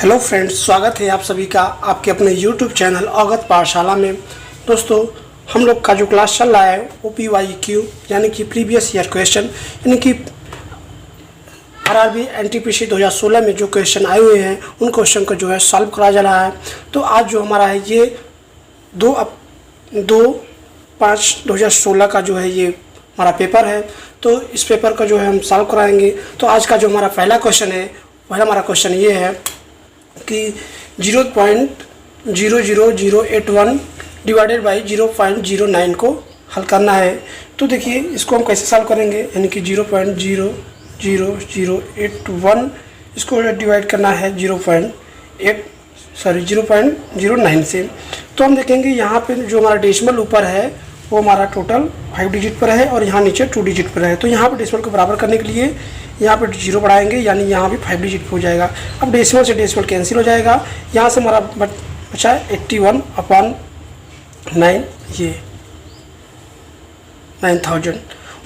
Hello friends, स्वागत है आप सभी का आपके अपने यूट्यूब चैनल अवगत पाठशाला में। दोस्तों, हम लोग का जो क्लास चल रहा है OPYQ यानी कि प्रीवियस ईयर क्वेश्चन, यानी कि RRB NTPC 2016 में जो क्वेश्चन आए हुए हैं उन क्वेश्चन को जो है सॉल्व करा जा रहा है। तो आज जो हमारा है ये 2/5/2016 का जो है ये हमारा पेपर है। तो इस पेपर का जो है हम सॉल्व कराएंगे। तो आज का जो हमारा पहला क्वेश्चन है, पहला हमारा क्वेश्चन ये है कि 0.00081 डिवाइडेड बाई 0.09 को हल करना है। तो देखिए इसको हम कैसे सॉल्व करेंगे, यानी कि 0.00081 इसको डिवाइड करना है 0.09 से। तो हम देखेंगे यहाँ पे जो हमारा डेसिमल ऊपर है वो हमारा टोटल 5 डिजिट पर है और यहाँ नीचे 2 डिजिट पर है। तो यहाँ पे डेसिमल को बराबर करने के लिए यहाँ पे 0 बढ़ाएंगे, यानी यहाँ भी 5 डिजिट हो जाएगा। अब डेसिमल से डेसिमल कैंसिल हो जाएगा। यहाँ से हमारा बचा है 81/9, ये 9000।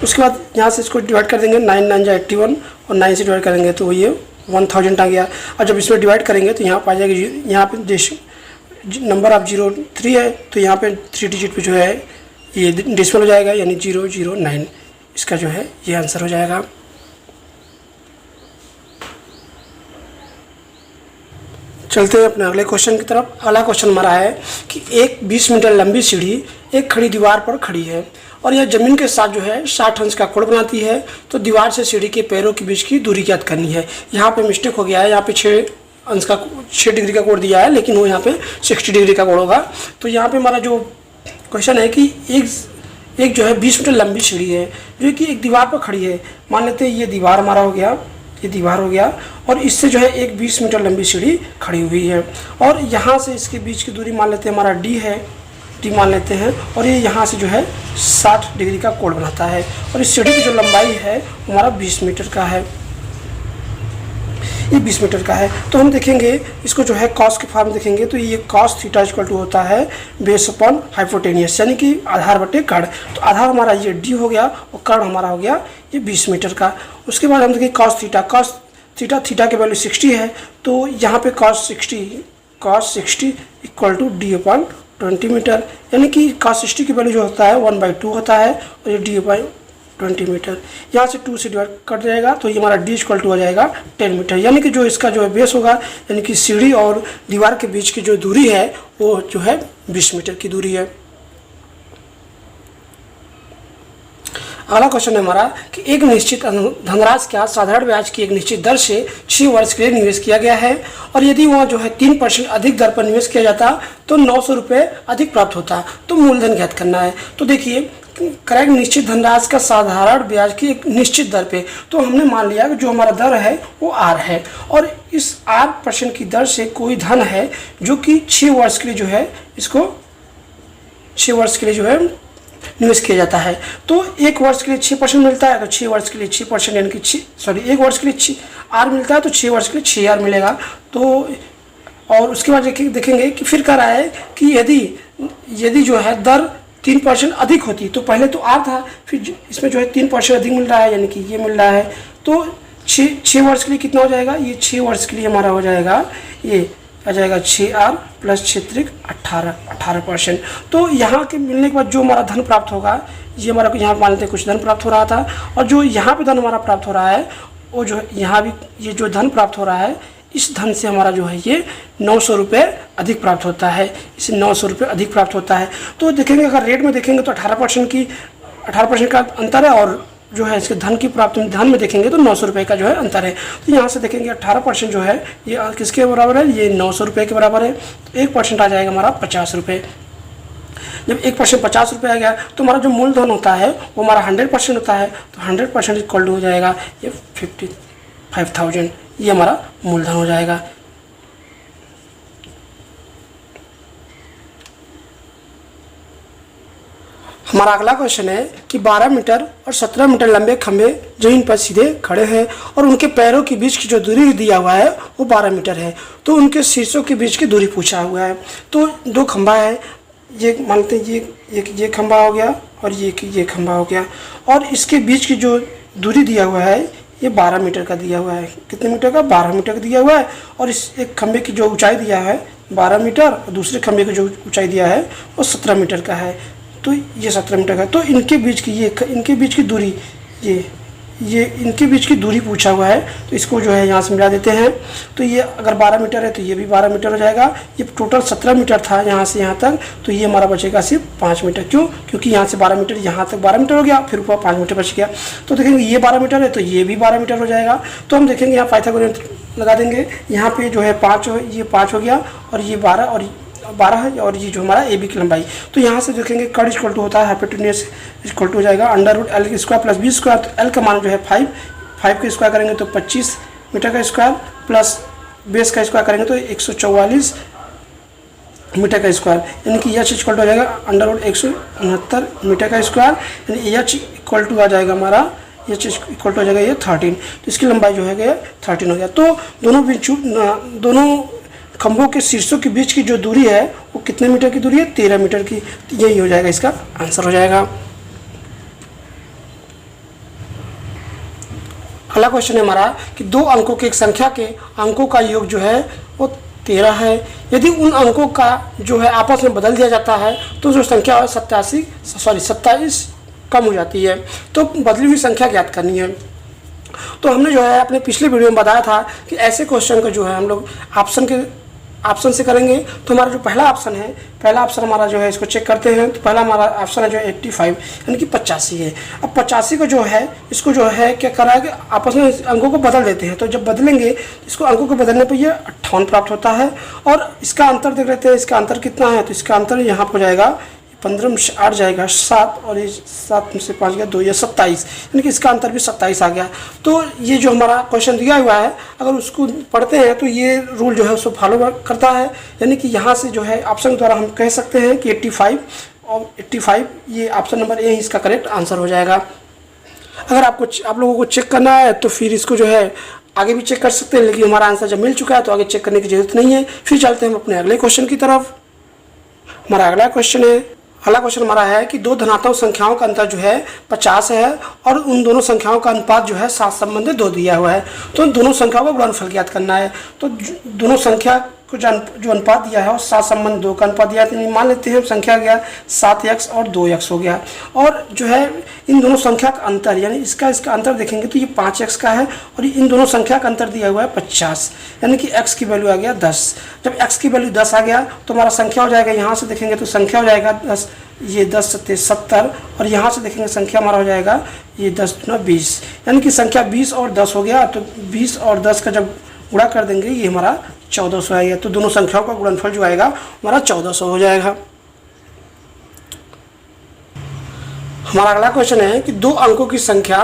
उसके बाद यहाँ से इसको डिवाइड कर देंगे, 9 9 जा 81 और 9 से डिवाइड करेंगे तो ये 1000 आ गया। और जब इसमें डिवाइड करेंगे तो यहाँ पर आ जाएगी, यहाँ पे नंबर ऑफ 03 है तो यहाँ पे 3 डिजिट पे जो है ये डेसिमल हो जाएगा, यानी 009। इसका जो है ये आंसर हो जाएगा। चलते हैं अपने अगले क्वेश्चन की तरफ। अगला क्वेश्चन हमारा है कि एक 20 मीटर लंबी सीढ़ी एक खड़ी दीवार पर खड़ी है और यह जमीन के साथ जो है 60 अंश का कोण बनाती है। तो दीवार से सीढ़ी के पैरों के बीच की दूरी ज्ञात करनी है। यहाँ पे मिस्टेक हो गया है, यहाँ पे 6 डिग्री का कोण दिया है, लेकिन वो यहाँ पे 60 डिग्री का कोण होगा। तो यहाँ पे हमारा जो क्वेश्चन है कि एक जो है 20 मीटर लंबी सीढ़ी है जो कि एक दीवार पर खड़ी है। मान लेते हैं ये दीवार हमारा हो गया, ये दीवार हो गया और इससे जो है एक 20 मीटर लंबी सीढ़ी खड़ी हुई है और यहाँ से इसके बीच की दूरी मान लेते हैं हमारा D है, D मान लेते हैं। और ये यहाँ से जो है 60 डिग्री का कोण बनाता है और इस सीढ़ी की जो लंबाई है हमारा 20 मीटर का है, ये 20 मीटर का है। तो हम देखेंगे इसको जो है कॉस के फॉर्म देखेंगे तो ये कॉस थीटा इक्वल टू होता है बेस अपॉन हाइपोटेनियस, यानी कि आधार बटे कर्ण। तो आधार हमारा ये D हो गया और कर्ण हमारा हो गया ये 20 मीटर का। उसके बाद हम देखेंगे कॉस थीटा की वैल्यू 60 है। तो यहाँ पे cos 60 equal to D upon 20 metre, यानी कि कॉस 60 की वैल्यू जो होता है 1/2 होता है और ये D अपॉन 20 मीटर। यहाँ से 2 से डिवाइड कर जाएगा तो ये हमारा D इक्वल टू हो जाएगा 10 मीटर, यानी कि जो इसका जो है बेस होगा, यानी कि सीढ़ी और दीवार के बीच की जो दूरी है वो जो है 20 मीटर की दूरी है। अगला क्वेश्चन है हमारा कि एक निश्चित धनराशि का साधारण ब्याज की एक निश्चित दर से 6 वर्ष के लिए निवेश किया गया है और यदि वह जो है 3% अधिक दर पर निवेश किया जाता तो 900 रुपये अधिक प्राप्त होता। तो मूलधन ज्ञात करना है। तो देखिए करेक्ट, निश्चित धनराशि का साधारण ब्याज की एक निश्चित दर पे, तो हमने मान लिया कि जो हमारा दर है वो R है और इस R% की दर से कोई धन है जो कि 6 वर्ष के लिए जो है इसको 6 वर्ष के लिए जो है निवेश किया जाता है। तो 1 वर्ष के लिए 6% मिलता है, तो 6 वर्ष के लिए 6%, यानी कि 1 वर्ष के लिए R मिलता है तो 6 वर्ष के लिए 6R मिलेगा। तो और उसके बाद देखेंगे कि फिर कह रहा है कि यदि जो है दर 3% अधिक होती, तो पहले तो R था, फिर इसमें जो है 3% अधिक मिल रहा है, यानी कि ये मिल रहा है। तो 6 वर्ष के लिए कितना हो जाएगा, ये 6 वर्ष के लिए हमारा हो जाएगा, ये आ जाएगा 6R प्लस 6 18%। तो यहाँ के मिलने के बाद जो हमारा धन प्राप्त होगा, ये हमारा यहाँ मान लेते हैं कुछ धन प्राप्त हो रहा था और जो यहाँ पे धन हमारा प्राप्त हो रहा है वो जो यहाँ भी ये जो धन प्राप्त हो रहा है, इस धन से हमारा जो है ये 900 रुपये अधिक प्राप्त होता है, इसे 900 रुपये अधिक प्राप्त होता है। तो देखेंगे अगर रेट में देखेंगे तो 18% का अंतर है और जो है इसके धन की प्राप्ति में धन में देखेंगे तो 900 रुपये का जो है अंतर है। तो यहाँ से देखेंगे 18% जो है ये किसके बराबर है, ये 900 रुपये के बराबर है। तो 1% आ जाएगा हमारा 50 रुपये। जब 1% 50 रुपये आ गया तो हमारा जो मूलधन होता है वो हमारा 100% होता है। तो 100% इक्वल टू हो जाएगा ये 55,000, ये हमारा मूलधन हो जाएगा। हमारा अगला क्वेश्चन है कि 12 मीटर और 17 मीटर लंबे खंभे जमीन पर सीधे खड़े हैं और उनके पैरों के बीच की जो दूरी दिया हुआ है वो 12 मीटर है। तो उनके शीर्षों के बीच की दूरी पूछा हुआ है। तो 2 खंभा है, ये मानते हैं ये खंभा हो गया और ये खंभा हो गया और इसके बीच की जो दूरी दिया हुआ है ये 12 मीटर का दिया हुआ है। कितने मीटर का? 12 मीटर का दिया हुआ है। और इस एक खंभे की जो ऊंचाई दिया है 12 मीटर और दूसरे खंभे की जो ऊंचाई दिया है वो 17 मीटर का है। तो ये 17 मीटर का, तो इनके बीच की इनके बीच की दूरी ये इनके बीच की दूरी पूछा हुआ है। तो इसको जो है यहाँ से मिला देते हैं। तो ये अगर 12 मीटर है तो ये भी 12 मीटर हो जाएगा। ये टोटल 17 मीटर था यहाँ से यहाँ तक, तो ये हमारा बचेगा सिर्फ 5 मीटर। क्यों? क्योंकि यहाँ से 12 मीटर यहाँ तक 12 मीटर हो गया, फिर ऊपर 5 मीटर बच गया। तो देखेंगे ये 12 मीटर है तो ये भी 12 मीटर हो जाएगा। तो हम देखेंगे यहाँ पाइथागोरियन लगा देंगे। यहाँ पे जो है 5 ये 5 हो गया और ये 12 है और ये जो हमारा ए बी की लंबाई। तो यहाँ से देखेंगे कट इक्वल टू होता है हाइपोटेन्यूस इक्वल टू हो जाएगा √L square plus b square. तो L का मान जो है 5 का स्क्वायर करेंगे तो 25 मीटर का स्क्वायर प्लस बेस का स्क्वायर करेंगे तो 144 मीटर का स्क्वायर, यानी कि H इक्वल टू हो जाएगा √169 मीटर का स्क्वायर, यानी H इक्वल टू आ जाएगा हमारा H इक्वल टू हो जाएगा ये 13। तो इसकी लंबाई जो है 13 हो गया। तो दोनों खंभों के शीर्षों के बीच की जो दूरी है वो कितने मीटर की दूरी है? 13 मीटर की। तो यही हो जाएगा, इसका आंसर हो जाएगा। अगला क्वेश्चन है हमारा कि 2 अंकों की एक संख्या के अंकों का योग जो है वो 13 है। यदि उन अंकों का जो है आपस में बदल दिया जाता है तो जो संख्या है 27 कम हो जाती है। तो बदली हुई संख्या ज्ञात करनी है। तो हमने जो है अपने पिछले वीडियो में बताया था कि ऐसे क्वेश्चन का जो है हम लोग ऑप्शन से करेंगे। तो हमारा जो पहला ऑप्शन हमारा जो है इसको चेक करते हैं। तो पहला हमारा ऑप्शन है जो 85 यानी कि 85 है। अब 85 को जो है इसको जो है क्या करा है कि आपस में अंकों को बदल देते हैं। तो जब बदलेंगे इसको अंकों को बदलने पर ये 58 प्राप्त होता है। और इसका अंतर देख लेते हैं, इसका अंतर कितना है? तो इसका अंतर यहाँ पर हो जाएगा 15 में से 8 जाएगा 7 और ये 7 में से 5 गया 2, ये 27, यानी कि इसका अंतर भी 27 आ गया। तो ये जो हमारा क्वेश्चन दिया हुआ है अगर उसको पढ़ते हैं तो ये रूल जो है उसको फॉलो करता है। यानी कि यहाँ से जो है ऑप्शन द्वारा हम कह सकते हैं कि 85 ये ऑप्शन नंबर ए इसका करेक्ट आंसर हो जाएगा। अगर आप लोगों को चेक करना है तो फिर इसको जो है आगे भी चेक कर सकते हैं, लेकिन हमारा आंसर जब मिल चुका है तो आगे चेक करने की जरूरत नहीं है। फिर चलते हैं हम अपने अगले क्वेश्चन की तरफ। हमारा अगला क्वेश्चन हमारा है कि 2 धनात्मक संख्याओं का अंतर जो है 50 है और उन दोनों संख्याओं का अनुपात जो है 7 संबंधित 2 दिया हुआ है। तो दोनों संख्याओं का गुणनफल ज्ञात करना है। तो दोनों संख्या को जो अनुपात दिया है और 7 संबंध 2 का अनुपात दिया है। मान लेते हैं संख्या गया 7x और 2x हो गया। और जो है इन दोनों संख्या का अंतर यानी इसका अंतर देखेंगे तो ये 5x का है और इन दोनों संख्या का अंतर दिया हुआ है 50, यानी कि x की वैल्यू आ गया 10। जब x की वैल्यू 10 आ गया तो हमारा संख्या हो जाएगा, यहाँ से देखेंगे तो संख्या हो जाएगा 10, ये 10 7 70 और यहाँ से देखेंगे संख्या हमारा हो जाएगा ये 10 × 20, यानी कि संख्या 20 और 10 हो गया। तो 20 और 10 का जब गुणा कर देंगे ये हमारा 1400 आएगा। तो दोनों संख्याओं का गुणनफल जो आएगा हमारा 1400 हो जाएगा। हमारा अगला क्वेश्चन है कि 2 अंकों की संख्या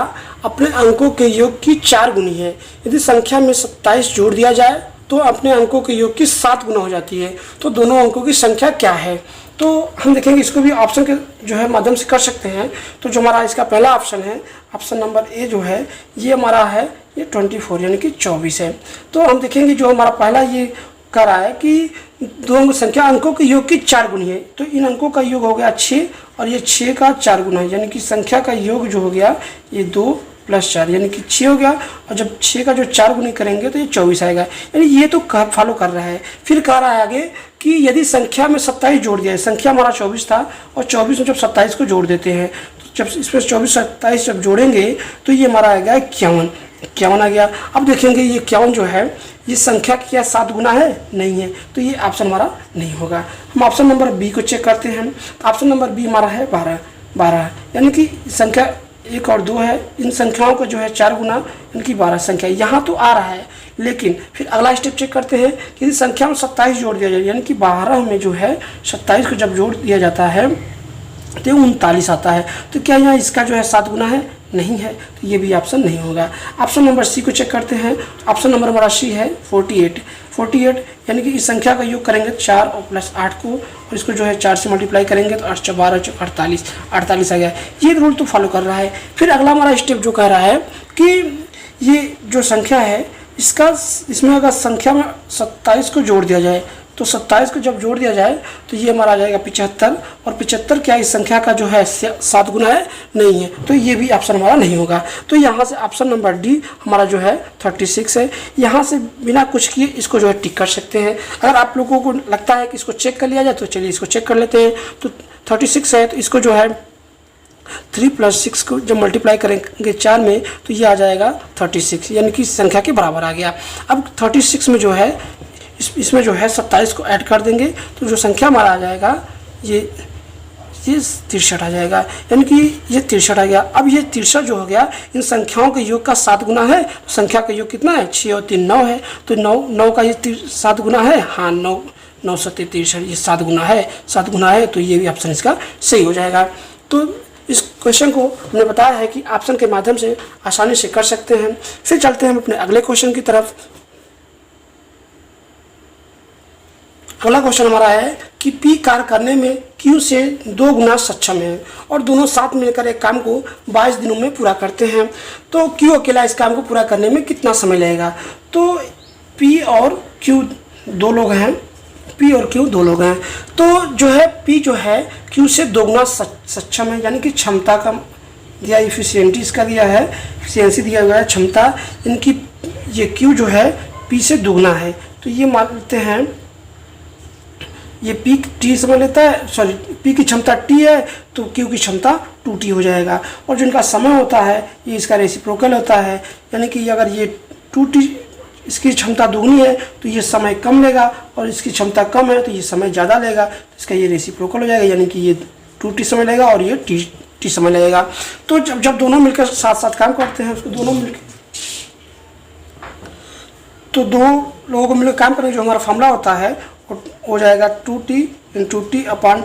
अपने अंकों के योग की 4 गुनी है। यदि संख्या में 27 जोड़ दिया जाए तो अपने अंकों के योग की 7 गुना हो जाती है। तो दोनों अंकों की संख्या क्या है? तो हम देखेंगे इसको भी ऑप्शन के जो है माध्यम से कर सकते हैं। तो जो हमारा इसका पहला ऑप्शन है, ऑप्शन नंबर ए जो है ये हमारा है ये 24 यानी कि 24 है। तो हम देखेंगे जो हमारा पहला ये कर रहा है कि 2 संख्या अंकों के योग की 4 गुनी है। तो इन अंकों का योग हो गया 6 और ये 6 का 4 गुना है, यानी कि संख्या का योग जो हो गया ये 2 + 4 यानी कि 6 हो गया। और जब 6 का जो 4 गुनी करेंगे तो ये 24 आएगा, यानी ये तो फॉलो कर रहा है। फिर कह रहा है आगे कि यदि संख्या में 27 जोड़ दिया है, संख्या हमारा 24 था और 24 में जब 27 को जोड़ देते हैं तो जब इसमें 24 27 जब जोड़ेंगे तो ये हमारा आएगा 51 आ गया। अब देखेंगे ये 51 जो है ये संख्या की क्या 7 गुना है? नहीं है, तो ये ऑप्शन हमारा नहीं होगा। हम ऑप्शन नंबर बी को चेक करते हैं। ऑप्शन नंबर बी हमारा है 12 यानी कि संख्या 1 और 2 है। इन संख्याओं का जो है 4 गुना इनकी 12 संख्या यहाँ तो आ रहा है, लेकिन फिर अगला स्टेप चेक करते हैं कि संख्या में 27 जोड़ दिया जाए, यानी कि 12 में जो है 27 को जब जोड़ दिया जाता है तो 39 आता है। तो क्या यहाँ इसका जो है 7 गुना है? नहीं है, तो ये भी ऑप्शन नहीं होगा। ऑप्शन नंबर सी को चेक करते हैं। ऑप्शन नंबर हमारा सी है 48 यानी कि इस संख्या का योग करेंगे 4 और +8 को और इसको जो है 4 से मल्टीप्लाई करेंगे तो 8 × 12 = 48 आ गया। ये रूल तो फॉलो कर रहा है। फिर अगला हमारा स्टेप जो कह रहा है कि ये जो संख्या है इसमें अगर संख्या में 27 को जोड़ दिया जाए तो 27 को जब जोड़ दिया जाए तो ये हमारा आ जाएगा 75, और 75 क्या इस संख्या का जो है 7 गुना है? नहीं है, तो ये भी ऑप्शन हमारा नहीं होगा। तो यहाँ से ऑप्शन नंबर डी हमारा जो है 36 है। यहाँ से बिना कुछ किए इसको जो है टिक कर सकते हैं। अगर आप लोगों को लगता है कि इसको चेक कर लिया जाए तो चलिए इसको चेक कर लेते हैं। तो 36 है, तो इसको जो है 3 + 6 को जब मल्टीप्लाई करेंगे 4 में तो ये आ जाएगा 36, यानी कि संख्या के बराबर आ गया। अब 36 में जो है इसमें जो है 27 को ऐड कर देंगे तो जो संख्या हमारा आ जाएगा ये 63 आ जाएगा, यानी कि ये 63 आ गया। अब ये 63 जो हो गया इन संख्याओं के योग का 7 गुना है। तो संख्या का योग कितना है? 6 और 3 9 है, तो 9 का ये 7 गुना है। हाँ, 9 7 63 ये 7 गुना है, तो ये भी ऑप्शन इसका सही हो जाएगा। तो इस क्वेश्चन को हमने बताया है कि ऑप्शन के माध्यम से आसानी से कर सकते हैं। फिर चलते हैं हम अपने अगले क्वेश्चन की तरफ। अगला क्वेश्चन हमारा है कि P कार्य करने में Q से 2 गुना सक्षम है और दोनों साथ मिलकर एक काम को 22 दिनों में पूरा करते हैं। तो Q अकेला इस काम को पूरा करने में कितना समय लगेगा? तो P और Q दो लोग हैं, तो जो है P जो है Q से 2 गुना सक्षम है, यानी कि क्षमता का दिया, इफिशियंसी इसका दिया है, इफिशियंसी दिया हुआ है क्षमता, इनकी ये Q जो है P से 2 गुना है। तो ये मान लेते हैं ये P T समझ लेता है, सॉरी P की क्षमता T है तो Q की क्षमता 2T हो जाएगा। और जो इनका समय होता है ये इसका रेसिप्रोकल होता है, यानी कि अगर ये 2T इसकी क्षमता दुगनी है तो ये समय कम लेगा और इसकी क्षमता कम है तो ये समय ज़्यादा लेगा, तो इसका ये रेसिप्रोकल हो जाएगा, यानी कि ये 2T समय लेगा और ये T समय लगेगा। तो जब दोनों मिलकर साथ साथ काम करते हैं उसको दोनों मिलकर, तो दो लोगों को मिलकर काम करने जो हमारा फॉर्मूला होता है हो जाएगा 2T × T अपॉन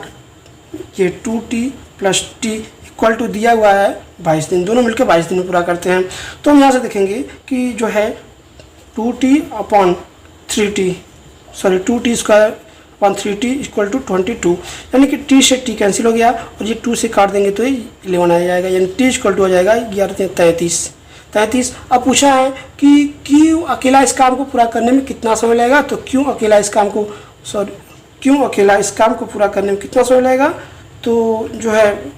ये 2T + T इक्वल टू दिया हुआ है 22 दिन। दोनों मिलकर 22 दिन में पूरा करते हैं। तो हम यहाँ से देखेंगे कि जो है 2T upon 3T, sorry 2T² upon 3T equal to 22, यानी कि T से T कैंसिल हो गया और ये 2 से काट देंगे तो ये 11 आ जाएगा, यानी T इक्वल टू हो जाएगा 33। अब पूछा है कि Q अकेला इस काम को पूरा करने में कितना समय लगेगा? तो Q अकेला इस काम को पूरा करने में कितना समय लगेगा? तो जो है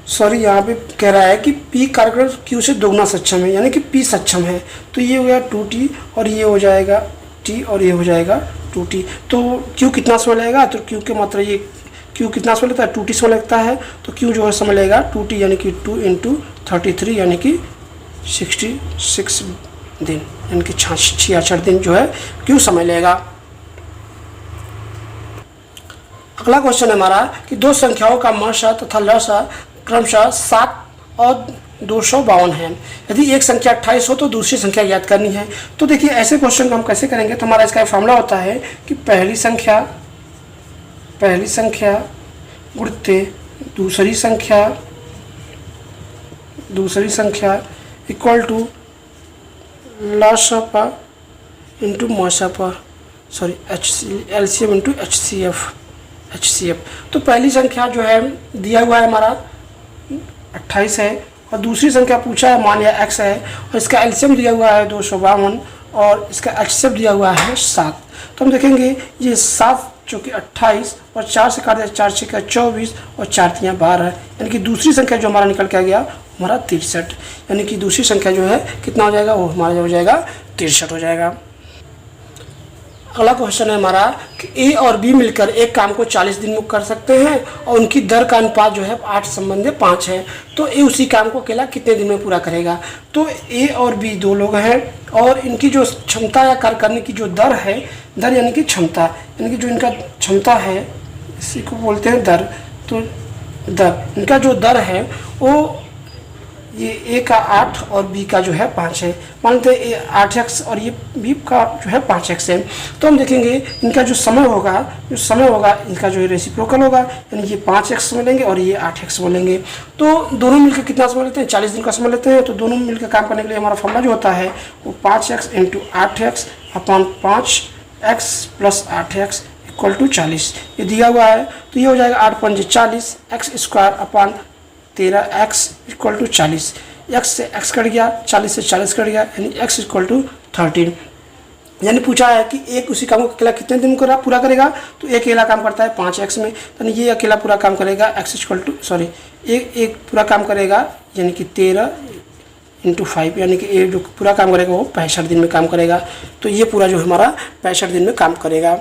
सॉरी यहाँ पे कह रहा है कि P कार्यक्रम Q से 2 गुना सक्षम है, यानी कि P सक्षम है। तो ये हो गया 2T और ये हो जाएगा T और ये हो जाएगा 2T। तो Q कितना समय लगेगा? तो Q के मात्रा ये Q कितना समय लगता है? 2T समय लगता है, तो Q जो है समय लगेगा 2T, यानी कि 2 × 33 यानी कि 66 दिन, यानी कि 66 दिन जो है Q समय लगेगा। अगला क्वेश्चन है हमारा कि दो संख्याओं का मशा तथा लसा क्रमशः 7 और 252 है। यदि एक संख्या 28 हो तो दूसरी संख्या याद करनी है। तो देखिए ऐसे क्वेश्चन को हम कैसे करेंगे? तो हमारा इसका फॉर्मूला होता है कि पहली संख्या गुणित दूसरी संख्या इक्वल टू लसापा इंटू मसापा, सॉरी LCM इंटू HCF। तो पहली संख्या जो है दिया हुआ है हमारा 28 है और दूसरी संख्या पूछा है मान या x है और इसका LCM दिया हुआ है 252 और इसका HCF दिया हुआ है 7। तो हम देखेंगे ये 7 जो कि 28 और 4 से काट दिया, 4 6 का 24 और 4 3 12, यानी कि दूसरी संख्या जो हमारा निकल के आ गया हमारा 63, यानी कि दूसरी संख्या जो है कितना हो जाएगा? वो हमारा हो जाएगा 63 हो जाएगा। अगला क्वेश्चन है हमारा कि A और B मिलकर एक काम को 40 दिन में कर सकते हैं और उनकी दर का अनुपात जो है 8 संबंधी 5 है। तो A उसी काम को अकेला कितने दिन में पूरा करेगा? तो A और B दो लोग हैं और इनकी जो क्षमता या कार्य करने की जो दर है, दर यानी कि क्षमता, यानी कि जो इनका क्षमता है इसी को बोलते हैं दर। तो दर, इनका जो दर है वो ये A का 8 और B का जो है 5 है। मानते हैं A 8x और ये B का जो है 5x है। तो हम देखेंगे इनका जो समय होगा इनका जो रेसिप्रोकल होगा, यानी ये 5x समय लेंगे और ये 8x समय लेंगे। तो दोनों मिलकर कितना समय लेते हैं? 40 दिन का समय लेते हैं। तो दोनों मिलकर काम करने के लिए हमारा फॉर्मूला जो होता है वो 5x × 8x upon 5x + 8x equal to 40 ये दिया हुआ है। तो ये हो जाएगा 8 × 5 = 40, x² upon 13x equal to 40, x से x कट गया, 40 से 40 कट गया, यानी x इक्वल टू 13। यानी पूछा है कि एक उसी काम को अकेला कितने दिन को पूरा करेगा, तो एक अकेला काम करता है 5x में, यानी ये अकेला पूरा काम करेगा एक पूरा काम करेगा यानी कि 13 × 5, यानी कि ये जो पूरा काम करेगा वो 65 दिन में काम करेगा। तो ये पूरा जो हमारा 65 दिन में काम करेगा।